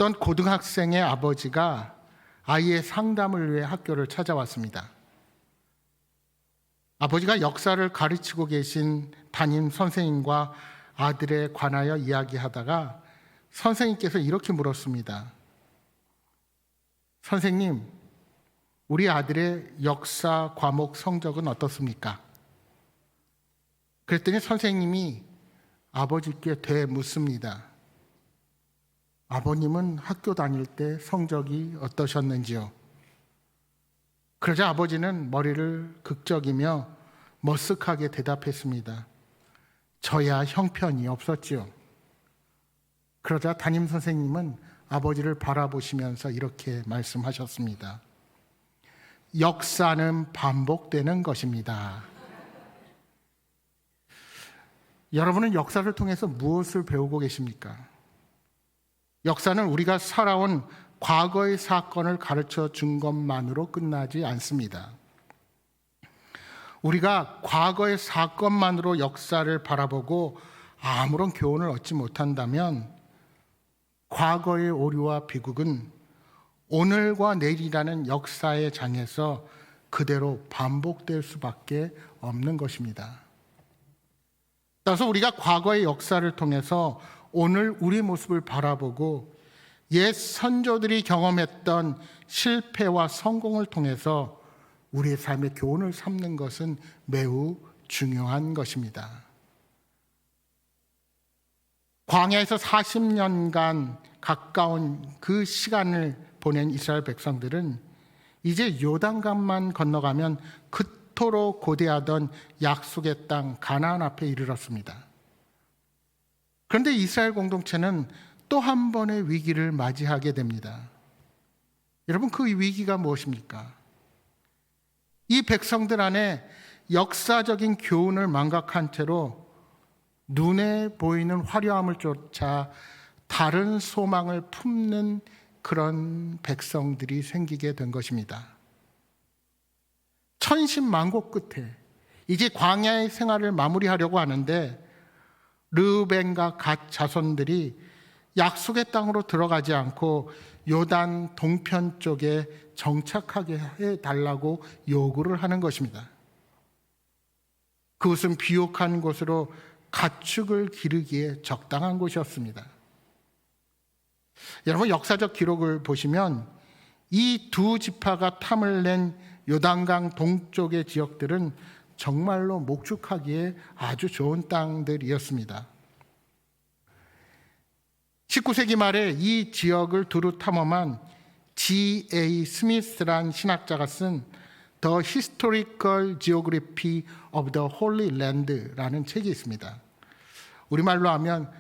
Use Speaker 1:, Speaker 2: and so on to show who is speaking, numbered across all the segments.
Speaker 1: 어떤 고등학생의 아버지가 아이의 상담을 위해 학교를 찾아왔습니다. 아버지가 역사를 가르치고 계신 담임 선생님과 아들에 관하여 이야기하다가 선생님께서 이렇게 물었습니다. 선생님, 우리 아들의 역사 과목 성적은 어떻습니까? 그랬더니 선생님이 아버지께 되묻습니다. 아버님은 학교 다닐 때 성적이 어떠셨는지요? 그러자 아버지는 머리를 극적이며 머쓱하게 대답했습니다. 저야 형편이 없었지요. 그러자 담임 선생님은 아버지를 바라보시면서 이렇게 말씀하셨습니다. 역사는 반복되는 것입니다. 여러분은 역사를 통해서 무엇을 배우고 계십니까? 역사는 우리가 살아온 과거의 사건을 가르쳐 준 것만으로 끝나지 않습니다. 우리가 과거의 사건만으로 역사를 바라보고 아무런 교훈을 얻지 못한다면 과거의 오류와 비극은 오늘과 내일이라는 역사의 장에서 그대로 반복될 수밖에 없는 것입니다. 따라서 우리가 과거의 역사를 통해서 오늘 우리 모습을 바라보고 옛 선조들이 경험했던 실패와 성공을 통해서 우리의 삶의 교훈을 삼는 것은 매우 중요한 것입니다. 광야에서 40년간 가까운 그 시간을 보낸 이스라엘 백성들은 이제 요단강만 건너가면 그토록 고대하던 약속의 땅 가나안 앞에 이르렀습니다. 그런데 이스라엘 공동체는 또 한 번의 위기를 맞이하게 됩니다. 여러분, 그 위기가 무엇입니까? 이 백성들 안에 역사적인 교훈을 망각한 채로 눈에 보이는 화려함을 쫓아 다른 소망을 품는 그런 백성들이 생기게 된 것입니다. 천신만고 끝에 이제 광야의 생활을 마무리하려고 하는데 르우벤과 갓 자손들이 약속의 땅으로 들어가지 않고 요단 동편 쪽에 정착하게 해달라고 요구를 하는 것입니다. 그곳은 비옥한 곳으로 가축을 기르기에 적당한 곳이었습니다. 여러분, 역사적 기록을 보시면 이 두 지파가 탐을 낸 요단강 동쪽의 지역들은 정말로 목축하기에 아주 좋은 땅들이었습니다. 19세기 말에 이 지역을 두루 탐험한 G.A. 스미스란 신학자가 쓴 The Historical Geography of the Holy Land라는 책이 있습니다. 우리말로 하면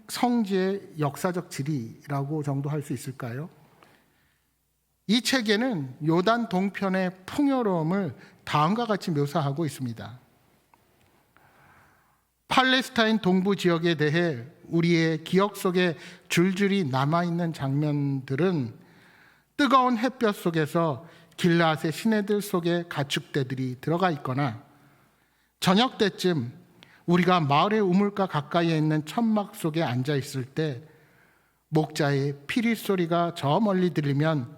Speaker 1: 성지의 역사적 지리라고 정도 할 수 있을까요? 이 책에는 요단 동편의 풍요로움을 다음과 같이 묘사하고 있습니다. 팔레스타인 동부 지역에 대해 우리의 기억 속에 줄줄이 남아있는 장면들은 뜨거운 햇볕 속에서 길앗의 시내들 속에 가축대들이 들어가 있거나 저녁 때쯤 우리가 마을의 우물가 가까이에 있는 천막 속에 앉아 있을 때 목자의 피리 소리가 저 멀리 들리면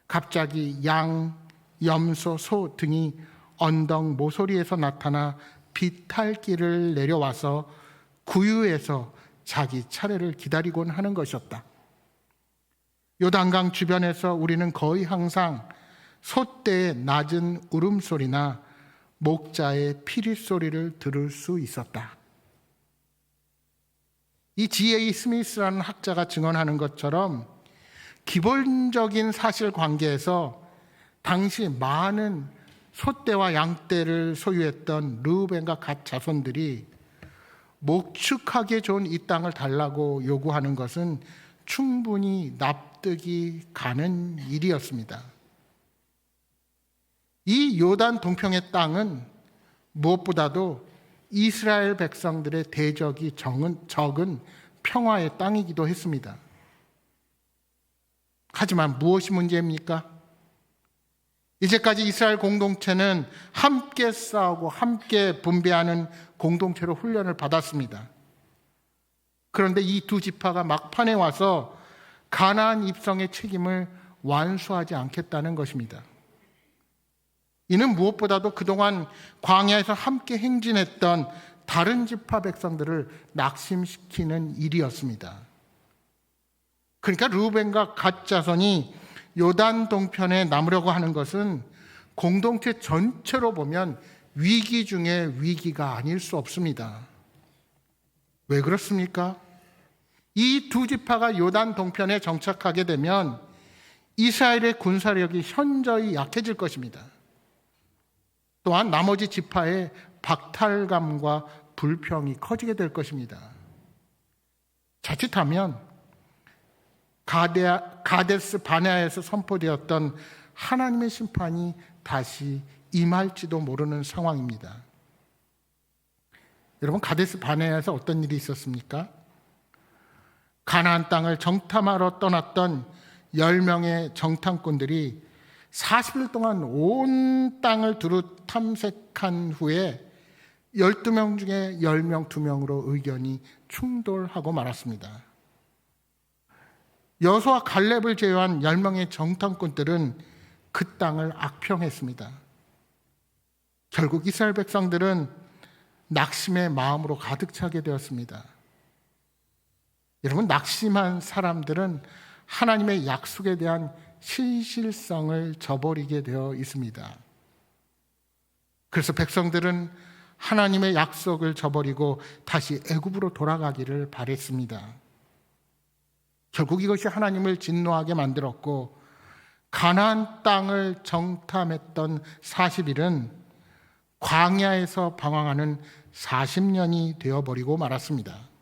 Speaker 1: 갑자기 양, 염소, 소 등이 언덕 모서리에서 나타나 비탈길을 내려와서 구유에서 자기 차례를 기다리곤 하는 것이었다. 요단강 주변에서 우리는 거의 항상 소떼의 낮은 울음소리나 목자의 피리 소리를 들을 수 있었다. 이 G.A. 스미스라는 학자가 증언하는 것처럼 기본적인 사실관계에서 당시 많은 소떼와 양떼를 소유했던 르우벤과 갓 자손들이 목축하기에 좋은 이 땅을 달라고 요구하는 것은 충분히 납득이 가는 일이었습니다. 이 요단 동평의 땅은 무엇보다도 이스라엘 백성들의 대적이 적은 평화의 땅이기도 했습니다. 하지만 무엇이 문제입니까? 이제까지 이스라엘 공동체는 함께 싸우고 함께 분배하는 공동체로 훈련을 받았습니다. 그런데 이 두 지파가 막판에 와서 가나안 입성의 책임을 완수하지 않겠다는 것입니다. 이는 무엇보다도 그동안 광야에서 함께 행진했던 다른 지파 백성들을 낙심시키는 일이었습니다. 그러니까 르우벤과 갓 자손이 요단 동편에 남으려고 하는 것은 공동체 전체로 보면 위기 중에 위기가 아닐 수 없습니다. 왜 그렇습니까? 이 두 지파가 요단 동편에 정착하게 되면 이스라엘의 군사력이 현저히 약해질 것입니다. 또한 나머지 지파의 박탈감과 불평이 커지게 될 것입니다. 자칫하면 가데스 바네아에서 선포되었던 하나님의 심판이 다시 임할지도 모르는 상황입니다. 여러분, 가데스 바네아에서 어떤 일이 있었습니까? 가나안 땅을 정탐하러 떠났던 10명의 정탐꾼들이 40일 동안 온 땅을 두루 탐색한 후에 12명 중에 10명, 2명으로 의견이 충돌하고 말았습니다. 여호수아 갈렙을 제외한 10명의 정탐꾼들은 그 땅을 악평했습니다. 결국 이스라엘 백성들은 낙심의 마음으로 가득 차게 되었습니다. 여러분, 낙심한 사람들은 하나님의 약속에 대한 신실성을 저버리게 되어 있습니다. 그래서 백성들은 하나님의 약속을 저버리고 다시 애굽으로 돌아가기를 바랬습니다. 결국 이것이 하나님을 진노하게 만들었고, 가나안 땅을 정탐했던 40일은 광야에서 방황하는 40년이 되어버리고 말았습니다.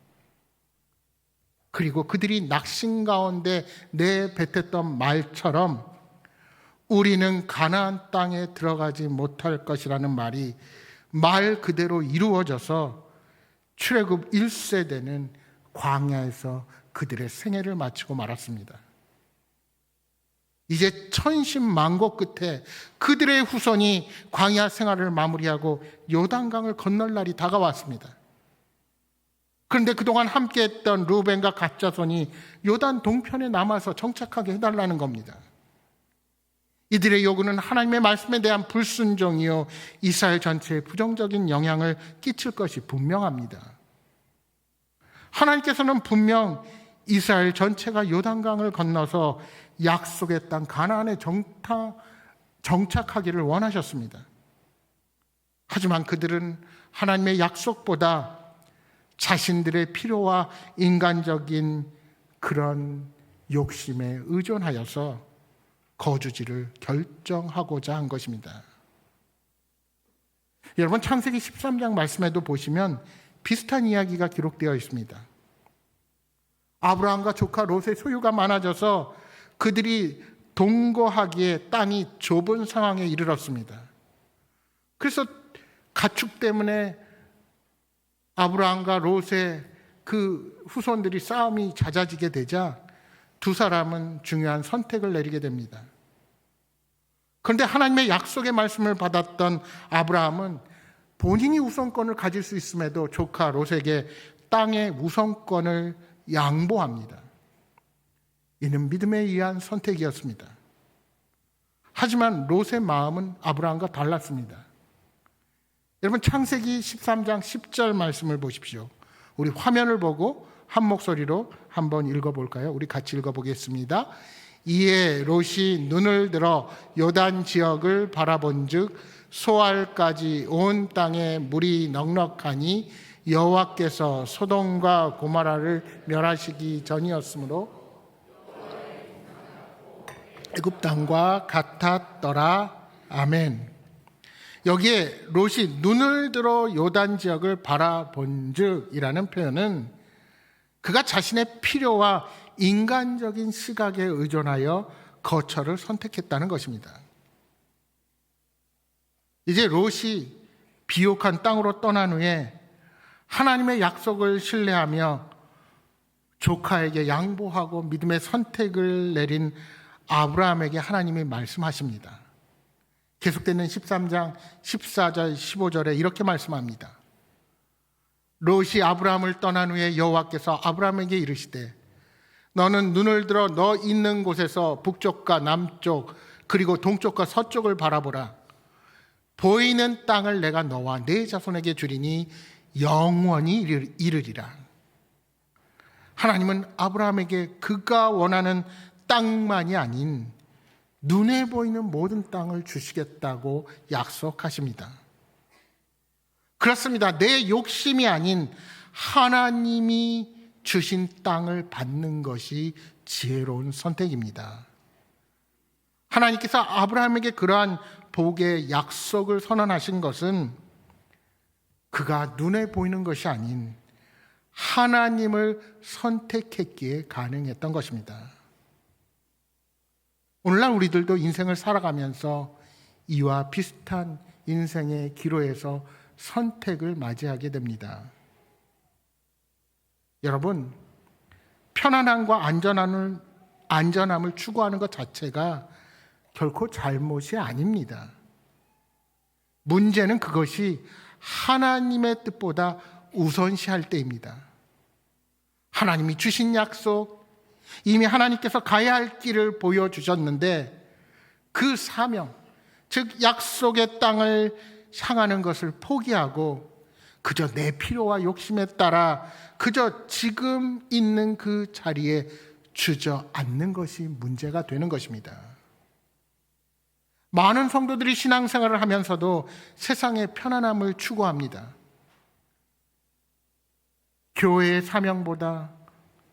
Speaker 1: 그리고 그들이 낙심 가운데 내뱉었던 말처럼 우리는 가나안 땅에 들어가지 못할 것이라는 말이 말 그대로 이루어져서 출애굽 1세대는 광야에서 그들의 생애를 마치고 말았습니다. 이제 천신만고 끝에 그들의 후손이 광야 생활을 마무리하고 요단강을 건널 날이 다가왔습니다. 그런데 그동안 함께했던 르우벤과 갓 자손이 요단 동편에 남아서 정착하게 해달라는 겁니다. 이들의 요구는 하나님의 말씀에 대한 불순종이요, 이스라엘 전체에 부정적인 영향을 끼칠 것이 분명합니다. 하나님께서는 분명 이스라엘 전체가 요단강을 건너서 약속의 땅 가나안에 정착하기를 원하셨습니다. 하지만 그들은 하나님의 약속보다 자신들의 필요와 인간적인 그런 욕심에 의존하여서 거주지를 결정하고자 한 것입니다. 여러분, 창세기 13장 말씀에도 보시면 비슷한 이야기가 기록되어 있습니다. 아브라함과 조카 롯의 소유가 많아져서 그들이 동거하기에 땅이 좁은 상황에 이르렀습니다. 그래서 가축 때문에 아브라함과 롯의 그 후손들이 싸움이 잦아지게 되자 두 사람은 중요한 선택을 내리게 됩니다. 그런데 하나님의 약속의 말씀을 받았던 아브라함은 본인이 우선권을 가질 수 있음에도 조카 롯에게 땅의 우선권을 양보합니다. 이는 믿음에 의한 선택이었습니다. 하지만 롯의 마음은 아브라함과 달랐습니다. 여러분, 창세기 13장 10절 말씀을 보십시오. 우리 화면을 보고 한 목소리로 한번 읽어볼까요? 우리 같이 읽어보겠습니다. 이에 롯이 눈을 들어 요단 지역을 바라본즉 소알까지 온 땅에 물이 넉넉하니 여호와께서 소돔과 고모라를 멸하시기 전이었으므로 애굽 땅과 같았더라. 아멘. 여기에 롯이 눈을 들어 요단 지역을 바라본즉이라는 표현은 그가 자신의 필요와 인간적인 시각에 의존하여 거처를 선택했다는 것입니다. 이제 롯이 비옥한 땅으로 떠난 후에 하나님의 약속을 신뢰하며 조카에게 양보하고 믿음의 선택을 내린 아브라함에게 하나님이 말씀하십니다. 계속되는 13장 14절 15절에 이렇게 말씀합니다. 롯이 아브라함을 떠난 후에 여호와께서 아브라함에게 이르시되 너는 눈을 들어 너 있는 곳에서 북쪽과 남쪽 그리고 동쪽과 서쪽을 바라보라. 보이는 땅을 내가 너와 네 자손에게 주리니 영원히 이르리라. 하나님은 아브라함에게 그가 원하는 땅만이 아닌 눈에 보이는 모든 땅을 주시겠다고 약속하십니다. 그렇습니다. 내 욕심이 아닌 하나님이 주신 땅을 받는 것이 지혜로운 선택입니다. 하나님께서 아브라함에게 그러한 복의 약속을 선언하신 것은 그가 눈에 보이는 것이 아닌 하나님을 선택했기에 가능했던 것입니다. 오늘날 우리들도 인생을 살아가면서 이와 비슷한 인생의 기로에서 선택을 맞이하게 됩니다. 여러분, 편안함과 안전함을 추구하는 것 자체가 결코 잘못이 아닙니다. 문제는 그것이 하나님의 뜻보다 우선시할 때입니다. 하나님이 주신 약속, 이미 하나님께서 가야 할 길을 보여주셨는데 그 사명, 즉 약속의 땅을 향하는 것을 포기하고 그저 내 필요와 욕심에 따라 그저 지금 있는 그 자리에 주저앉는 것이 문제가 되는 것입니다. 많은 성도들이 신앙생활을 하면서도 세상의 편안함을 추구합니다. 교회의 사명보다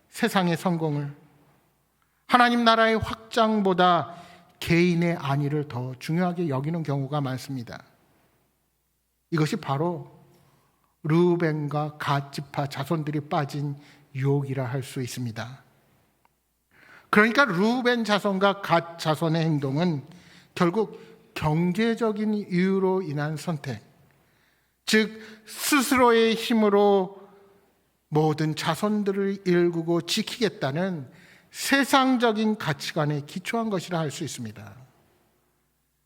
Speaker 1: 세상의 성공을, 하나님 나라의 확장보다 개인의 안위를 더 중요하게 여기는 경우가 많습니다. 이것이 바로 르우벤과 갓 지파 자손들이 빠진 유혹이라 할 수 있습니다. 그러니까 르우벤 자손과 갓 자손의 행동은 결국 경제적인 이유로 인한 선택, 즉 스스로의 힘으로 모든 자손들을 일구고 지키겠다는 세상적인 가치관에 기초한 것이라 할 수 있습니다.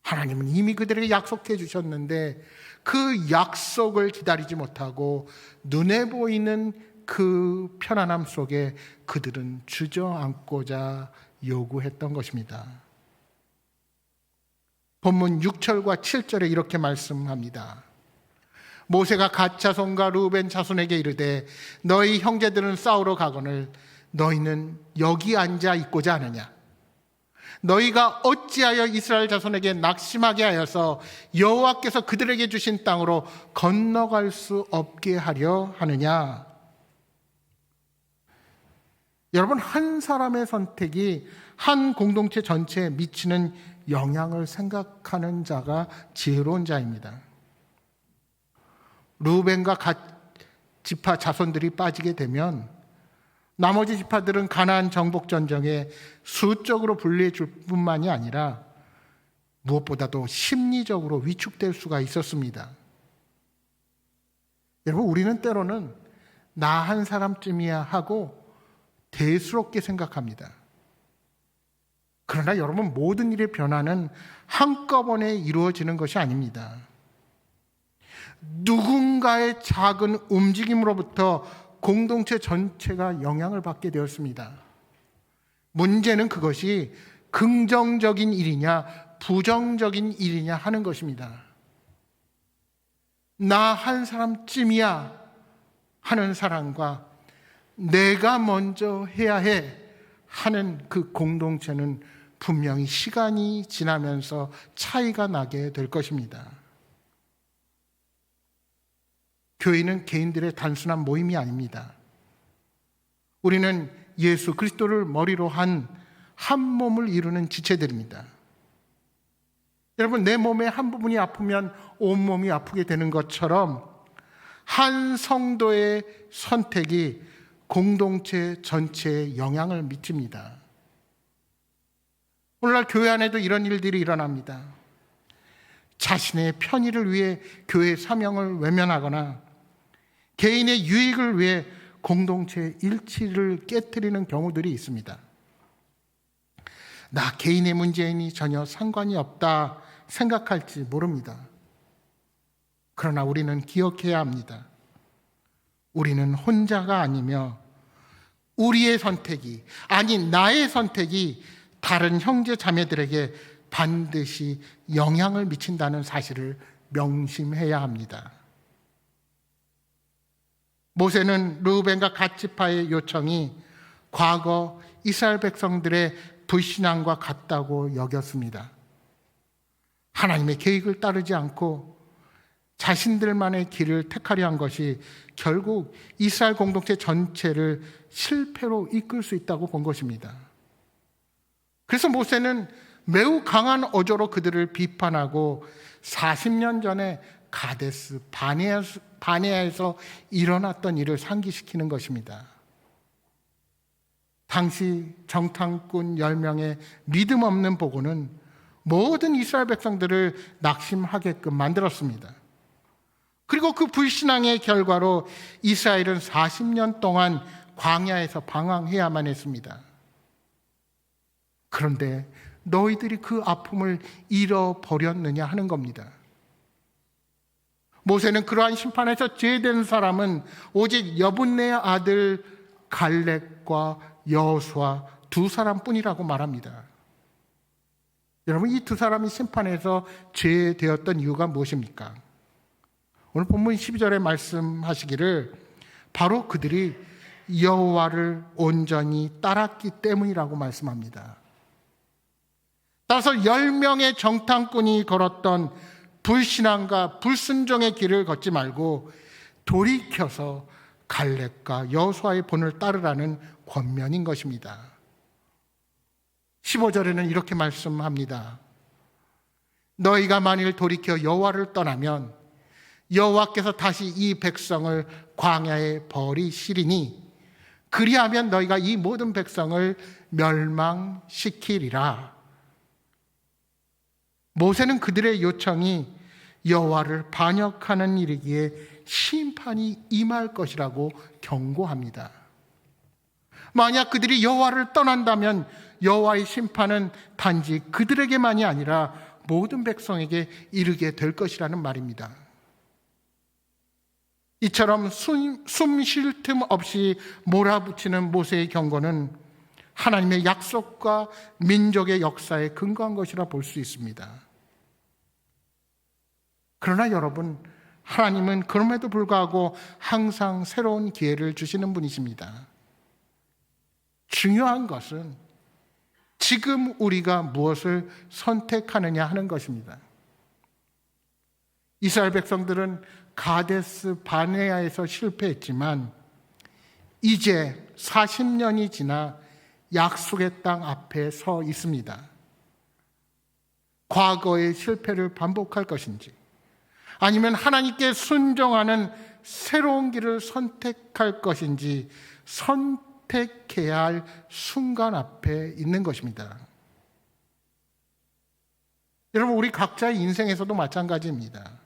Speaker 1: 하나님은 이미 그들에게 약속해 주셨는데 그 약속을 기다리지 못하고 눈에 보이는 그 편안함 속에 그들은 주저앉고자 요구했던 것입니다. 본문 6절과 7절에 이렇게 말씀합니다. 모세가 갓 자손과 르우벤 자손에게 이르되 너희 형제들은 싸우러 가거늘 너희는 여기 앉아 있고자 하느냐? 너희가 어찌하여 이스라엘 자손에게 낙심하게 하여서 여호와께서 그들에게 주신 땅으로 건너갈 수 없게 하려 하느냐? 여러분, 한 사람의 선택이 한 공동체 전체에 미치는 영향을 생각하는 자가 지혜로운 자입니다. 르우벤과 갓 지파 자손들이 빠지게 되면 나머지 지파들은 가나안 정복 전쟁에 수적으로 불리해 줄 뿐만이 아니라 무엇보다도 심리적으로 위축될 수가 있었습니다. 여러분, 우리는 때로는 나 한 사람쯤이야 하고 대수롭게 생각합니다. 그러나 여러분, 모든 일의 변화는 한꺼번에 이루어지는 것이 아닙니다. 누군가의 작은 움직임으로부터 공동체 전체가 영향을 받게 되었습니다. 문제는 그것이 긍정적인 일이냐 부정적인 일이냐 하는 것입니다. 나 한 사람쯤이야 하는 사람과 내가 먼저 해야 해 하는 그 공동체는 분명히 시간이 지나면서 차이가 나게 될 것입니다. 교회는 개인들의 단순한 모임이 아닙니다. 우리는 예수 그리스도를 머리로 한 몸을 이루는 지체들입니다. 여러분, 내 몸의 한 부분이 아프면 온몸이 아프게 되는 것처럼 한 성도의 선택이 공동체 전체에 영향을 미칩니다. 오늘날 교회 안에도 이런 일들이 일어납니다. 자신의 편의를 위해 교회 사명을 외면하거나 개인의 유익을 위해 공동체의 일치를 깨트리는 경우들이 있습니다. 나 개인의 문제이니 전혀 상관이 없다 생각할지 모릅니다. 그러나 우리는 기억해야 합니다. 우리는 혼자가 아니며 우리의 선택이, 아니 나의 선택이 다른 형제 자매들에게 반드시 영향을 미친다는 사실을 명심해야 합니다. 모세는 르우벤과 갓 지파의 요청이 과거 이스라엘 백성들의 불신앙과 같다고 여겼습니다. 하나님의 계획을 따르지 않고 자신들만의 길을 택하려 한 것이 결국 이스라엘 공동체 전체를 실패로 이끌 수 있다고 본 것입니다. 그래서 모세는 매우 강한 어조로 그들을 비판하고 40년 전에 가데스 바네아에서 일어났던 일을 상기시키는 것입니다. 당시 정탐꾼 10명의 믿음 없는 보고는 모든 이스라엘 백성들을 낙심하게끔 만들었습니다. 그리고 그 불신앙의 결과로 이스라엘은 40년 동안 광야에서 방황해야만 했습니다. 그런데 너희들이 그 아픔을 잃어버렸느냐 하는 겁니다. 모세는 그러한 심판에서 제외된 사람은 오직 여분네의 아들 갈렙과 여호수아 두 사람뿐이라고 말합니다. 여러분, 이 두 사람이 심판에서 제외되었던 이유가 무엇입니까? 오늘 본문 12절에 말씀하시기를 바로 그들이 여호와를 온전히 따랐기 때문이라고 말씀합니다. 따라서 10명의 정탐꾼이 걸었던 불신앙과 불순종의 길을 걷지 말고 돌이켜서 갈렙과 여호수아의 본을 따르라는 권면인 것입니다. 15절에는 이렇게 말씀합니다. 너희가 만일 돌이켜 여호와를 떠나면 여호와께서 다시 이 백성을 광야에 버리시리니 그리하면 너희가 이 모든 백성을 멸망시키리라. 모세는 그들의 요청이 여호와를 반역하는 일이기에 심판이 임할 것이라고 경고합니다. 만약 그들이 여호와를 떠난다면 여호와의 심판은 단지 그들에게만이 아니라 모든 백성에게 이르게 될 것이라는 말입니다. 이처럼 숨 쉴 틈 없이 몰아붙이는 모세의 경고는 하나님의 약속과 민족의 역사에 근거한 것이라 볼 수 있습니다. 그러나 여러분, 하나님은 그럼에도 불구하고 항상 새로운 기회를 주시는 분이십니다. 중요한 것은 지금 우리가 무엇을 선택하느냐 하는 것입니다. 이스라엘 백성들은 가데스 바네아에서 실패했지만 이제 40년이 지나 약속의 땅 앞에 서 있습니다. 과거의 실패를 반복할 것인지 아니면 하나님께 순종하는 새로운 길을 선택할 것인지 선택해야 할 순간 앞에 있는 것입니다. 여러분, 우리 각자의 인생에서도 마찬가지입니다.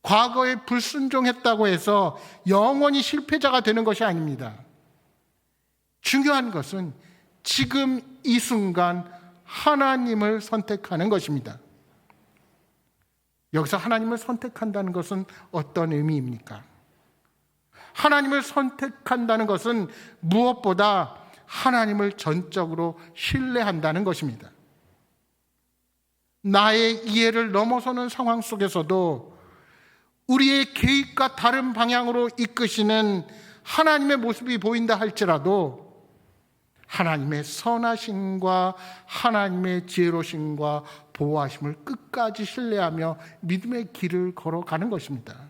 Speaker 1: 과거에 불순종했다고 해서 영원히 실패자가 되는 것이 아닙니다. 중요한 것은 지금 이 순간 하나님을 선택하는 것입니다. 여기서 하나님을 선택한다는 것은 어떤 의미입니까? 하나님을 선택한다는 것은 무엇보다 하나님을 전적으로 신뢰한다는 것입니다. 나의 이해를 넘어서는 상황 속에서도 우리의 계획과 다른 방향으로 이끄시는 하나님의 모습이 보인다 할지라도 하나님의 선하심과 하나님의 지혜로심과 보호하심을 끝까지 신뢰하며 믿음의 길을 걸어가는 것입니다.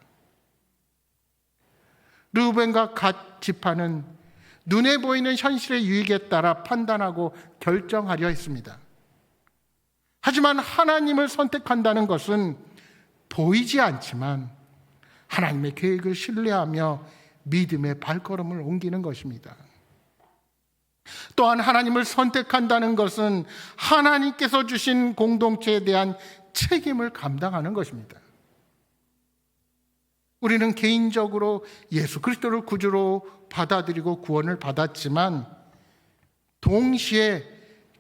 Speaker 1: 르우벤과 갓 지파는 눈에 보이는 현실의 유익에 따라 판단하고 결정하려 했습니다. 하지만 하나님을 선택한다는 것은 보이지 않지만 하나님의 계획을 신뢰하며 믿음의 발걸음을 옮기는 것입니다. 또한 하나님을 선택한다는 것은 하나님께서 주신 공동체에 대한 책임을 감당하는 것입니다. 우리는 개인적으로 예수 그리스도를 구주로 받아들이고 구원을 받았지만 동시에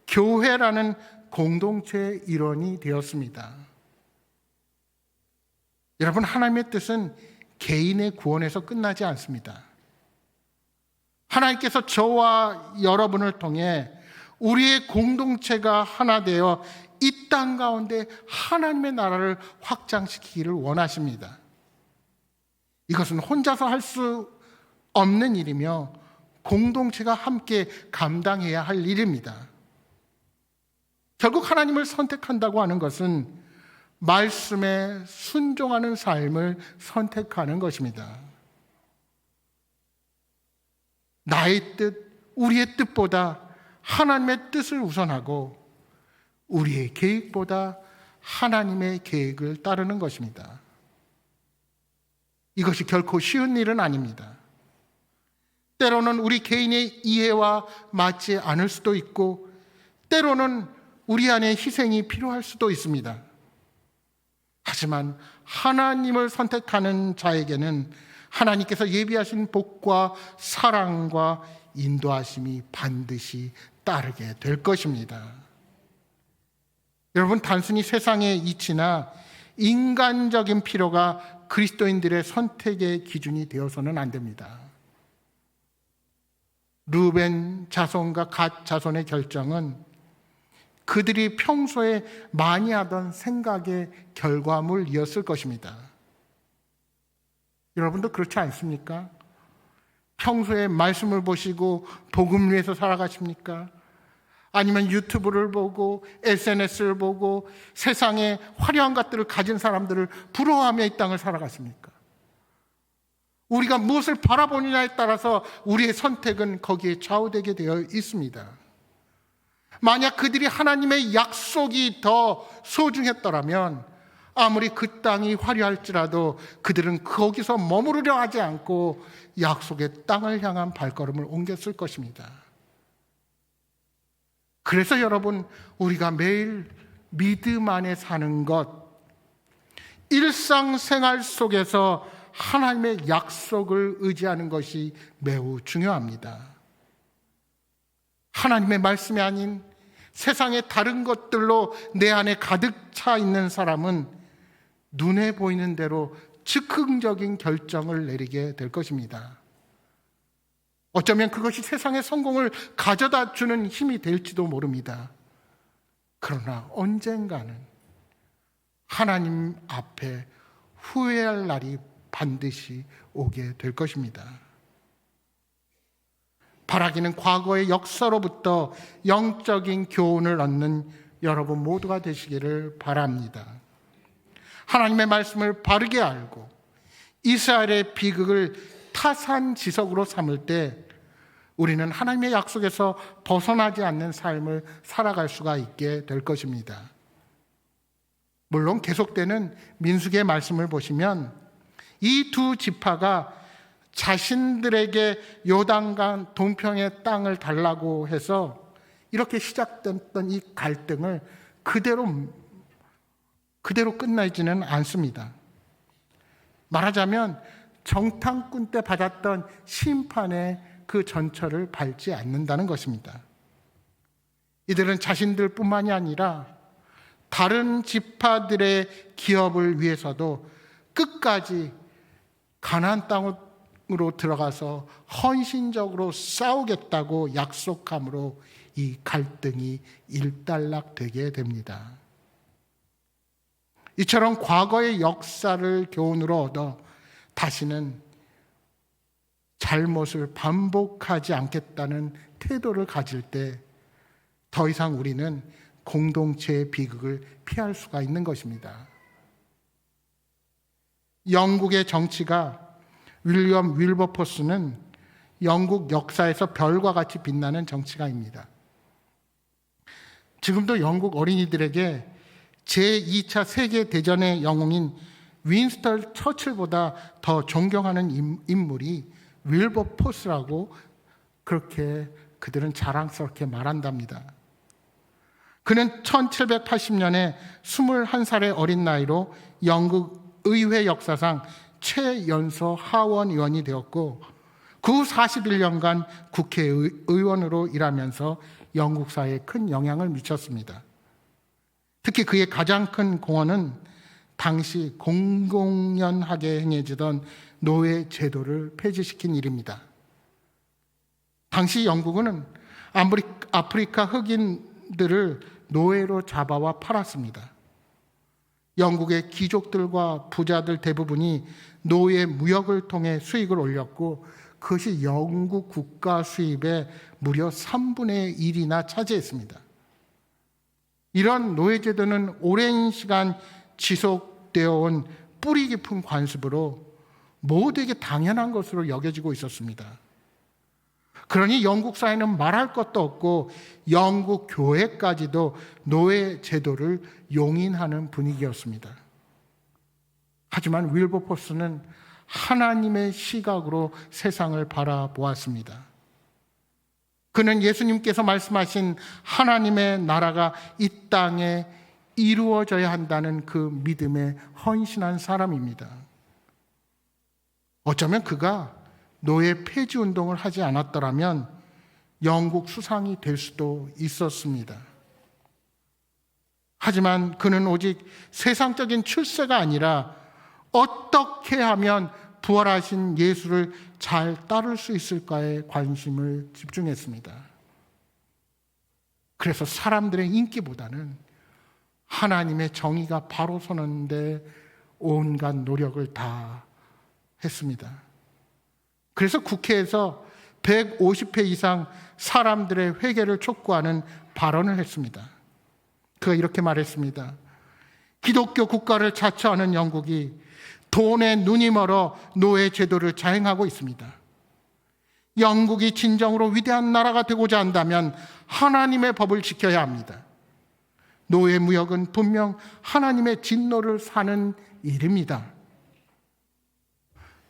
Speaker 1: 교회라는 공동체의 일원이 되었습니다. 여러분, 하나님의 뜻은 개인의 구원에서 끝나지 않습니다. 하나님께서 저와 여러분을 통해 우리의 공동체가 하나 되어 이 땅 가운데 하나님의 나라를 확장시키기를 원하십니다. 이것은 혼자서 할 수 없는 일이며 공동체가 함께 감당해야 할 일입니다. 결국 하나님을 선택한다고 하는 것은 말씀에 순종하는 삶을 선택하는 것입니다. 나의 뜻, 우리의 뜻보다 하나님의 뜻을 우선하고 우리의 계획보다 하나님의 계획을 따르는 것입니다. 이것이 결코 쉬운 일은 아닙니다. 때로는 우리 개인의 이해와 맞지 않을 수도 있고 때로는 우리 안에 희생이 필요할 수도 있습니다. 하지만 하나님을 선택하는 자에게는 하나님께서 예비하신 복과 사랑과 인도하심이 반드시 따르게 될 것입니다. 여러분, 단순히 세상의 이치나 인간적인 필요가 그리스도인들의 선택의 기준이 되어서는 안 됩니다. 루벤 자손과 갓 자손의 결정은 그들이 평소에 많이 하던 생각의 결과물이었을 것입니다. 여러분도 그렇지 않습니까? 평소에 말씀을 보시고 복음 위에서 살아가십니까? 아니면 유튜브를 보고 SNS를 보고 세상의 화려한 것들을 가진 사람들을 부러워하며 이 땅을 살아가십니까? 우리가 무엇을 바라보느냐에 따라서 우리의 선택은 거기에 좌우되게 되어 있습니다. 만약 그들이 하나님의 약속이 더 소중했더라면 아무리 그 땅이 화려할지라도 그들은 거기서 머무르려 하지 않고 약속의 땅을 향한 발걸음을 옮겼을 것입니다. 그래서 여러분, 우리가 매일 믿음 안에 사는 것, 일상생활 속에서 하나님의 약속을 의지하는 것이 매우 중요합니다. 하나님의 말씀이 아닌 세상의 다른 것들로 내 안에 가득 차 있는 사람은 눈에 보이는 대로 즉흥적인 결정을 내리게 될 것입니다. 어쩌면 그것이 세상의 성공을 가져다 주는 힘이 될지도 모릅니다. 그러나 언젠가는 하나님 앞에 후회할 날이 반드시 오게 될 것입니다. 바라기는 과거의 역사로부터 영적인 교훈을 얻는 여러분 모두가 되시기를 바랍니다. 하나님의 말씀을 바르게 알고 이스라엘의 비극을 타산지석으로 삼을 때 우리는 하나님의 약속에서 벗어나지 않는 삶을 살아갈 수가 있게 될 것입니다. 물론 계속되는 민수기의 말씀을 보시면 이 두 지파가 자신들에게 요단강 동평의 땅을 달라고 해서 이렇게 시작됐던 이 갈등을 그대로 끝나지는 않습니다. 말하자면 정탐꾼 때 받았던 심판의 그 전철을 밟지 않는다는 것입니다. 이들은 자신들뿐만이 아니라 다른 지파들의 기업을 위해서도 끝까지 가나안 땅으로 들어가서 헌신적으로 싸우겠다고 약속함으로 이 갈등이 일단락되게 됩니다. 이처럼 과거의 역사를 교훈으로 얻어 다시는 잘못을 반복하지 않겠다는 태도를 가질 때 더 이상 우리는 공동체의 비극을 피할 수가 있는 것입니다. 영국의 정치가 윌리엄 윌버포스는 영국 역사에서 별과 같이 빛나는 정치가입니다. 지금도 영국 어린이들에게 제2차 세계대전의 영웅인 윈스턴 처칠보다 더 존경하는 인물이 윌버포스라고 그렇게 그들은 자랑스럽게 말한답니다. 그는 1780년에 21살의 어린 나이로 영국 의회 역사상 최연소 하원 의원이 되었고 그 후 41년간 국회의원으로 일하면서 영국 사회에 큰 영향을 미쳤습니다. 특히 그의 가장 큰 공헌은 당시 공공연하게 행해지던 노예 제도를 폐지시킨 일입니다. 당시 영국은 아프리카 흑인들을 노예로 잡아와 팔았습니다. 영국의 귀족들과 부자들 대부분이 노예 무역을 통해 수익을 올렸고 그것이 영국 국가 수입의 무려 3분의 1이나 차지했습니다. 이런 노예제도는 오랜 시간 지속되어 온 뿌리 깊은 관습으로 모두에게 당연한 것으로 여겨지고 있었습니다. 그러니 영국 사회는 말할 것도 없고 영국 교회까지도 노예 제도를 용인하는 분위기였습니다. 하지만 윌버포스는 하나님의 시각으로 세상을 바라보았습니다. 그는 예수님께서 말씀하신 하나님의 나라가 이 땅에 이루어져야 한다는 그 믿음에 헌신한 사람입니다. 어쩌면 그가 노예 폐지 운동을 하지 않았더라면 영국 수상이 될 수도 있었습니다. 하지만 그는 오직 세상적인 출세가 아니라 어떻게 하면 부활하신 예수를 잘 따를 수 있을까에 관심을 집중했습니다. 그래서 사람들의 인기보다는 하나님의 정의가 바로 서는데 온갖 노력을 다 했습니다. 그래서 국회에서 150회 이상 사람들의 회개를 촉구하는 발언을 했습니다. 그가 이렇게 말했습니다. 기독교 국가를 자처하는 영국이 돈에 눈이 멀어 노예 제도를 자행하고 있습니다. 영국이 진정으로 위대한 나라가 되고자 한다면 하나님의 법을 지켜야 합니다. 노예 무역은 분명 하나님의 진노를 사는 일입니다.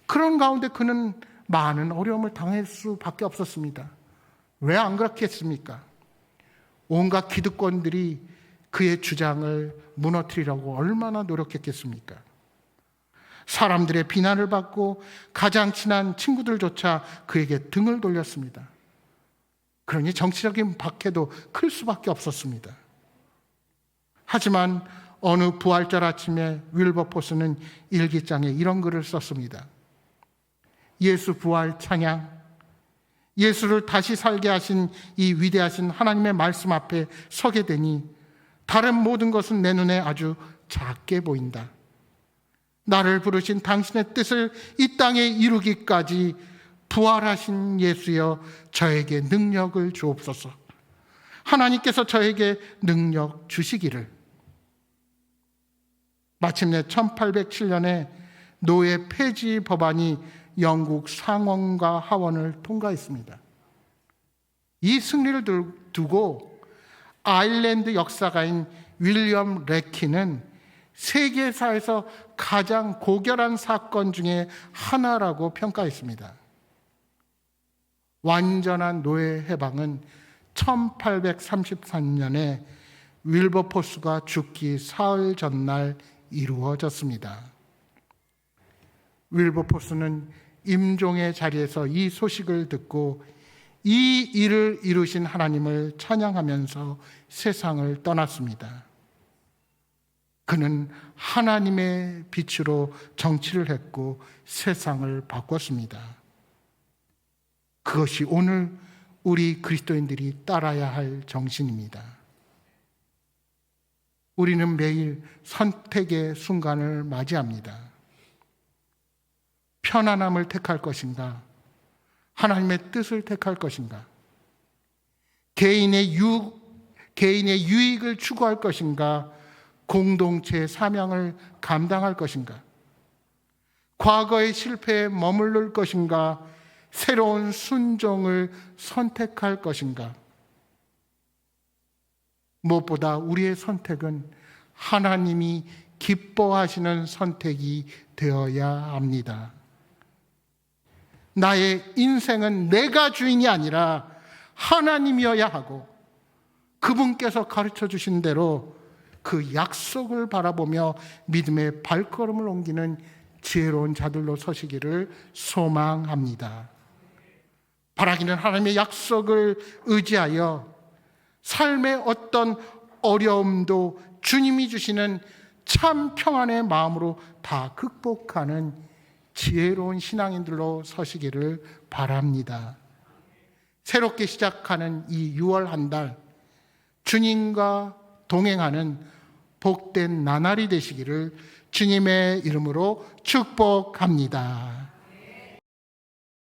Speaker 1: 그런 가운데 그는 많은 어려움을 당할 수밖에 없었습니다. 왜 안 그렇게 했습니까? 온갖 기득권들이 그의 주장을 무너뜨리려고 얼마나 노력했겠습니까? 사람들의 비난을 받고 가장 친한 친구들조차 그에게 등을 돌렸습니다. 그러니 정치적인 박해도 클 수밖에 없었습니다. 하지만 어느 부활절 아침에 윌버포스는 일기장에 이런 글을 썼습니다. 예수 부활 찬양, 예수를 다시 살게 하신 이 위대하신 하나님의 말씀 앞에 서게 되니 다른 모든 것은 내 눈에 아주 작게 보인다. 나를 부르신 당신의 뜻을 이 땅에 이루기까지 부활하신 예수여 저에게 능력을 주옵소서. 하나님께서 저에게 능력 주시기를. 마침내 1807년에 노예 폐지 법안이 영국 상원과 하원을 통과했습니다. 이 승리를 두고 아일랜드 역사가인 윌리엄 레키는 세계사에서 가장 고결한 사건 중에 하나라고 평가했습니다. 완전한 노예 해방은 1833년에 윌버포스가 죽기 사흘 전날 이루어졌습니다. 윌버포스는 임종의 자리에서 이 소식을 듣고 이 일을 이루신 하나님을 찬양하면서 세상을 떠났습니다. 그는 하나님의 빛으로 정치를 했고 세상을 바꿨습니다. 그것이 오늘 우리 그리스도인들이 따라야 할 정신입니다. 우리는 매일 선택의 순간을 맞이합니다. 편안함을 택할 것인가? 하나님의 뜻을 택할 것인가? 개인의 유익을 추구할 것인가? 공동체의 사명을 감당할 것인가? 과거의 실패에 머무를 것인가? 새로운 순종을 선택할 것인가? 무엇보다 우리의 선택은 하나님이 기뻐하시는 선택이 되어야 합니다. 나의 인생은 내가 주인이 아니라 하나님이어야 하고 그분께서 가르쳐 주신 대로 그 약속을 바라보며 믿음의 발걸음을 옮기는 지혜로운 자들로 서시기를 소망합니다. 바라기는 하나님의 약속을 의지하여 삶의 어떤 어려움도 주님이 주시는 참 평안의 마음으로 다 극복하는 지혜로운 신앙인들로 서시기를 바랍니다. 새롭게 시작하는 이 6월 한 달, 주님과 동행하는 복된 나날이 되시기를 주님의 이름으로 축복합니다.